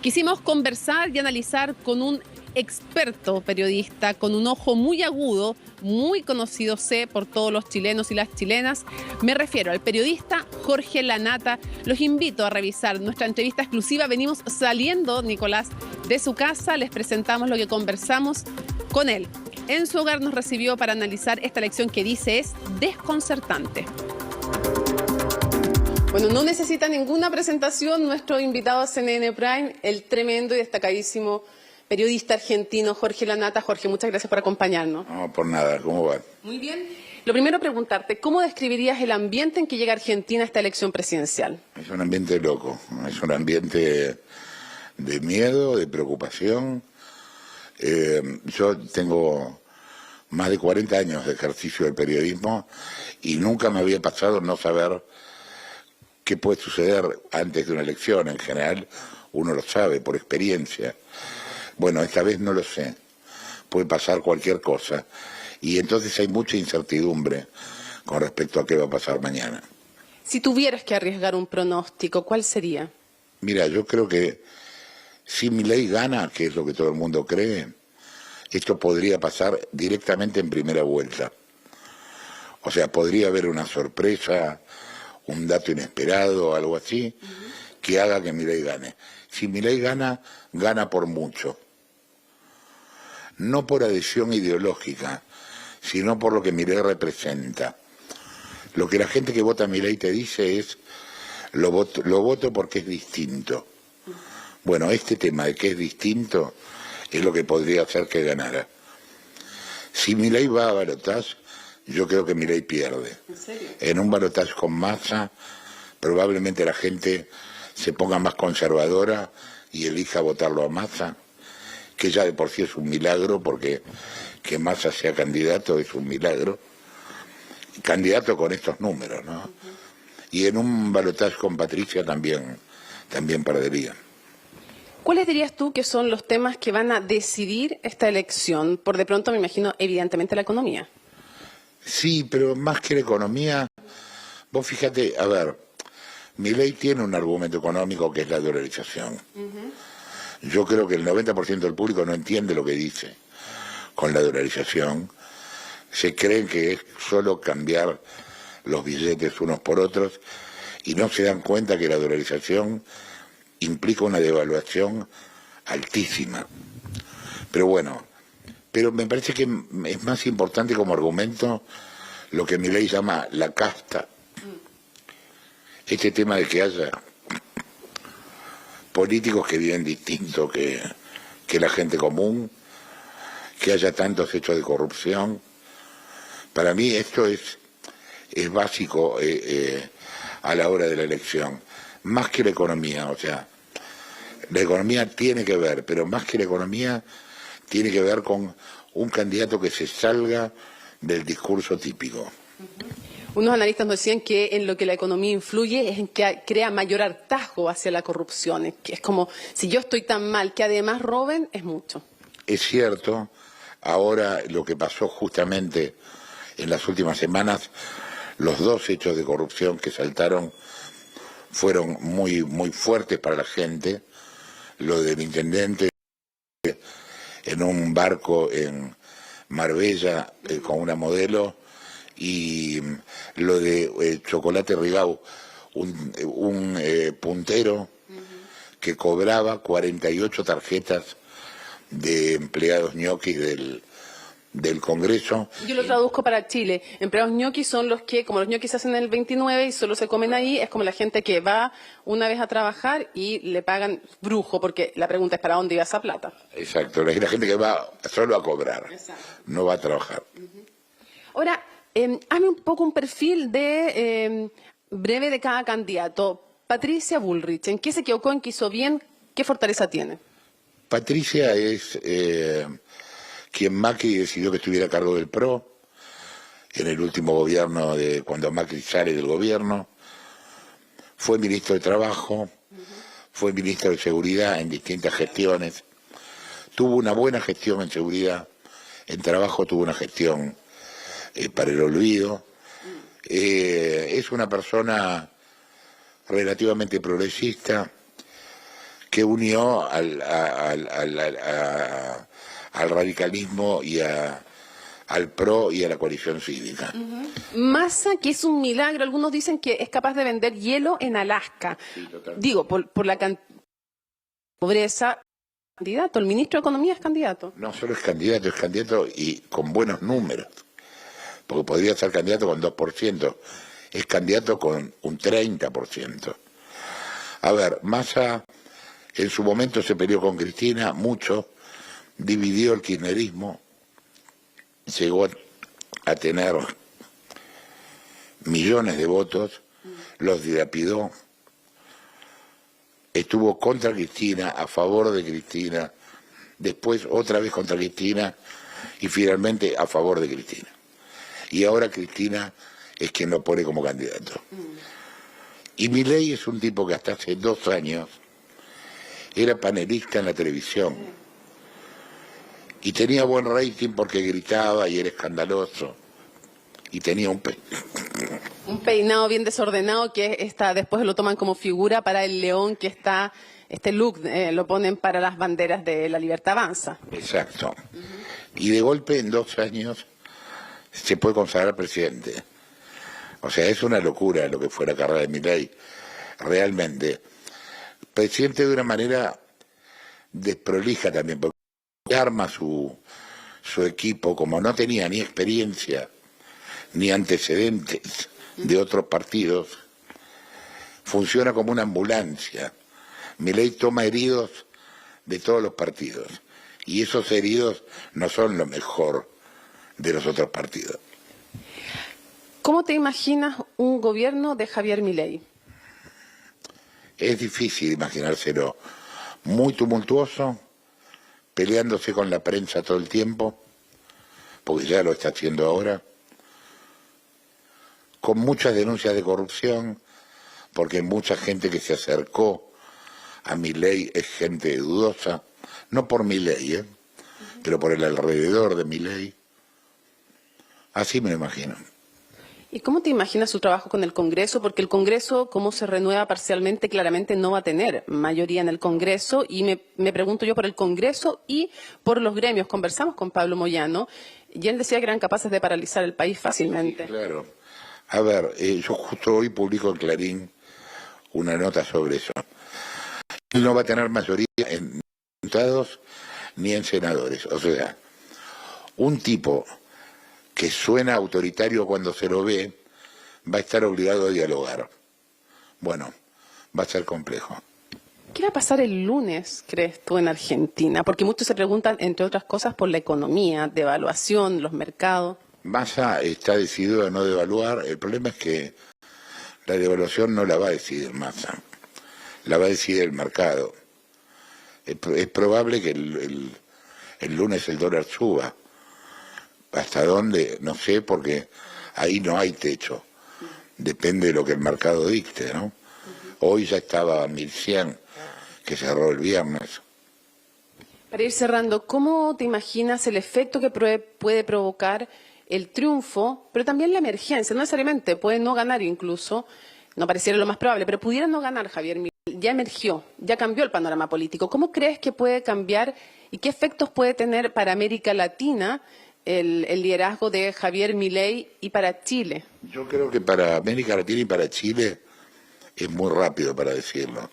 Quisimos conversar y analizar con un experto periodista, con un ojo muy agudo, muy conocido sé por todos los chilenos y las chilenas. Me refiero al periodista Jorge Lanata. Los invito a revisar nuestra entrevista exclusiva. Venimos saliendo, Nicolás, de su casa. Les presentamos lo que conversamos con él. En su hogar nos recibió para analizar esta lección que dice es desconcertante. Bueno, no necesita ninguna presentación nuestro invitado a CNN Prime, el tremendo y destacadísimo periodista argentino Jorge Lanata. Jorge, muchas gracias por acompañarnos. No, por nada, ¿cómo va? Muy bien. Lo primero, preguntarte, ¿cómo describirías el ambiente en que llega Argentina a esta elección presidencial? Es un ambiente loco, es un ambiente de miedo, de preocupación. Yo tengo más de 40 años de ejercicio del periodismo y nunca me había pasado no saber qué puede suceder antes de una elección. En general uno lo sabe por experiencia. Bueno, esta vez no lo sé. Puede pasar cualquier cosa. Y entonces hay mucha incertidumbre con respecto a qué va a pasar mañana. Si tuvieras que arriesgar un pronóstico, ¿cuál sería? Mira, yo creo que si Milei gana, que es lo que todo el mundo cree, esto podría pasar directamente en primera vuelta. O sea, podría haber una sorpresa, un dato inesperado, algo así, que haga que Milei gane. Si Milei gana, gana por mucho. No por adhesión ideológica, sino por lo que Milei representa. Lo que la gente que vota a Milei te dice es, lo voto porque es distinto. Bueno, este tema de que es distinto es lo que podría hacer que ganara. Si Milei va a balotaje, yo creo que Milei pierde. ¿En serio? En un balotaje con Massa, probablemente la gente se ponga más conservadora y elija votarlo a Massa, que ya de por sí es un milagro, porque que Massa sea candidato es un milagro. Candidato con estos números, ¿no? Y en un balotaje con Patricia también perdería. ¿Cuáles dirías tú que son los temas que van a decidir esta elección? Por de pronto me imagino evidentemente la economía. Sí, pero más que la economía, vos fíjate, a ver, Milei tiene un argumento económico que es la dolarización. Yo creo que el 90% del público no entiende lo que dice con la dolarización. Se creen que es solo cambiar los billetes unos por otros y no se dan cuenta que la dolarización implica una devaluación altísima. Pero bueno, me parece que es más importante como argumento lo que Milei llama la casta. Este tema de que haya políticos que viven distinto que la gente común, que haya tantos hechos de corrupción. Para mí esto es básico a la hora de la elección, más que la economía. O sea, la economía tiene que ver, pero más que la economía tiene que ver con un candidato que se salga del discurso típico. Unos analistas nos decían que en lo que la economía influye es en que crea mayor hartazgo hacia la corrupción. Que es como, si yo estoy tan mal que además roben, es mucho. Es cierto, ahora lo que pasó justamente en las últimas semanas, los dos hechos de corrupción que saltaron fueron muy, muy fuertes para la gente. Lo del intendente en un barco en Marbella con una modelo, y lo de Chocolate Rigau, un puntero que cobraba 48 tarjetas de empleados ñoquis del Congreso. Yo lo traduzco para Chile. Empleados ñoquis son los que, como los ñoquis se hacen en el 29 y solo se comen ahí, es como la gente que va una vez a trabajar y le pagan brujo, porque la pregunta es ¿para dónde iba esa plata? Exacto, la gente que va solo a cobrar, no va a trabajar. Ahora, hazme un poco un perfil breve de cada candidato. Patricia Bullrich, ¿en qué se equivocó, en qué hizo bien, qué fortaleza tiene? Patricia es quien Macri decidió que estuviera a cargo del PRO en el último gobierno, cuando Macri sale del gobierno. Fue ministro de Trabajo, fue ministro de Seguridad en distintas gestiones. Tuvo una buena gestión en seguridad, en trabajo tuvo una gestión para el olvido. Es una persona relativamente progresista, que unió al radicalismo y al PRO y a la coalición cívica. Massa, que es un milagro, algunos dicen que es capaz de vender hielo en Alaska. Sí, Digo, por la pobreza, candidato, el ministro de Economía es candidato. No solo es candidato y con buenos números, porque podría ser candidato con 2%, es candidato con un 30%. A ver, Massa en su momento se peleó con Cristina mucho, dividió el kirchnerismo, llegó a tener millones de votos, los dilapidó, estuvo contra Cristina, a favor de Cristina, después otra vez contra Cristina y finalmente a favor de Cristina. Y ahora Cristina es quien lo pone como candidato. Y Milei es un tipo que hasta hace 2 años era panelista en la televisión y tenía buen rating porque gritaba y era escandaloso y tenía un peinado bien desordenado que después lo toman como figura para el león que está, este look lo ponen para las banderas de La Libertad Avanza. Exacto. Y de golpe en 2 años se puede consagrar presidente. O sea, es una locura lo que fue la carrera de Milei, realmente. Presidente de una manera desprolija también, porque arma su equipo, como no tenía ni experiencia ni antecedentes de otros partidos, funciona como una ambulancia. Milei toma heridos de todos los partidos, y esos heridos no son lo mejor de los otros partidos. ¿Cómo te imaginas un gobierno de Javier Milei? Es difícil imaginárselo. Muy tumultuoso, peleándose con la prensa todo el tiempo, porque ya lo está haciendo ahora, con muchas denuncias de corrupción, porque mucha gente que se acercó a Milei es gente dudosa, no por Milei, pero por el alrededor de Milei. Así me lo imagino. ¿Y cómo te imaginas su trabajo con el Congreso? Porque el Congreso, como se renueva parcialmente, claramente no va a tener mayoría en el Congreso. Y me pregunto yo por el Congreso y por los gremios. Conversamos con Pablo Moyano y él decía que eran capaces de paralizar el país fácilmente. Sí, claro. A ver, yo justo hoy publico en Clarín una nota sobre eso. Él no va a tener mayoría en diputados ni en senadores. O sea, un tipo que suena autoritario cuando se lo ve, va a estar obligado a dialogar. Bueno, va a ser complejo. ¿Qué va a pasar el lunes, crees tú, en Argentina? Porque muchos se preguntan, entre otras cosas, por la economía, devaluación, los mercados. Massa está decidido a no devaluar. El problema es que la devaluación no la va a decidir Massa, la va a decidir el mercado. Es probable que el lunes el dólar suba. ¿Hasta dónde? No sé, porque ahí no hay techo. Depende de lo que el mercado dicte, ¿no? Hoy ya estaba a 1100, que cerró el viernes. Para ir cerrando, ¿cómo te imaginas el efecto que puede provocar el triunfo, pero también la emergencia? No necesariamente, puede no ganar incluso, no pareciera lo más probable, pero pudiera no ganar Javier Milei. Ya emergió, ya cambió el panorama político. ¿Cómo crees que puede cambiar y qué efectos puede tener para América Latina el liderazgo de Javier Milei y para Chile? Yo creo que para América Latina y para Chile es muy rápido para decirlo.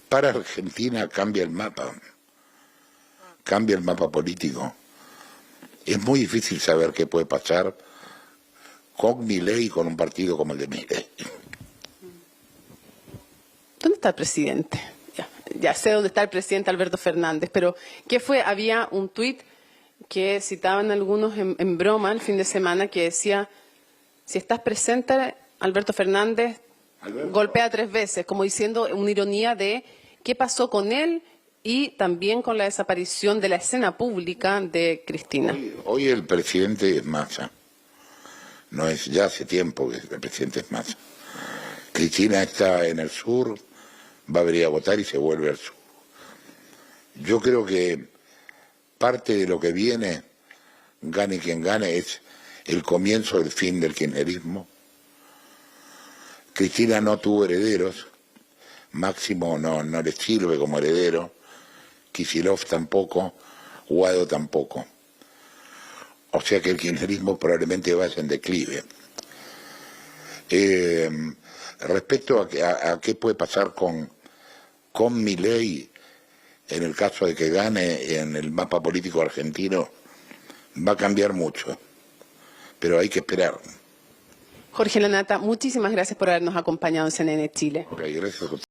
Para Argentina cambia el mapa político. Es muy difícil saber qué puede pasar con Milei y con un partido como el de Milei. ¿Dónde está el presidente? Ya sé dónde está el presidente Alberto Fernández, pero ¿qué fue? Había un tuit que citaban algunos en broma el fin de semana que decía, si estás presente, Alberto Fernández, golpea 3 veces, como diciendo una ironía de qué pasó con él y también con la desaparición de la escena pública de Cristina. Hoy el presidente es Massa. No es, ya hace tiempo que el presidente es Massa. Cristina está en el sur, va a venir a votar y se vuelve al sur. Yo creo que parte de lo que viene, gane quien gane, es el comienzo del fin del kirchnerismo. Cristina no tuvo herederos, Máximo no le sirve como heredero, Kicillof tampoco, Guado tampoco. O sea que el kirchnerismo probablemente vaya en declive. Respecto a qué puede pasar con Milei, en el caso de que gane en el mapa político argentino, va a cambiar mucho, pero hay que esperar. Jorge Lanata, muchísimas gracias por habernos acompañado en CNN Chile. Ok, gracias.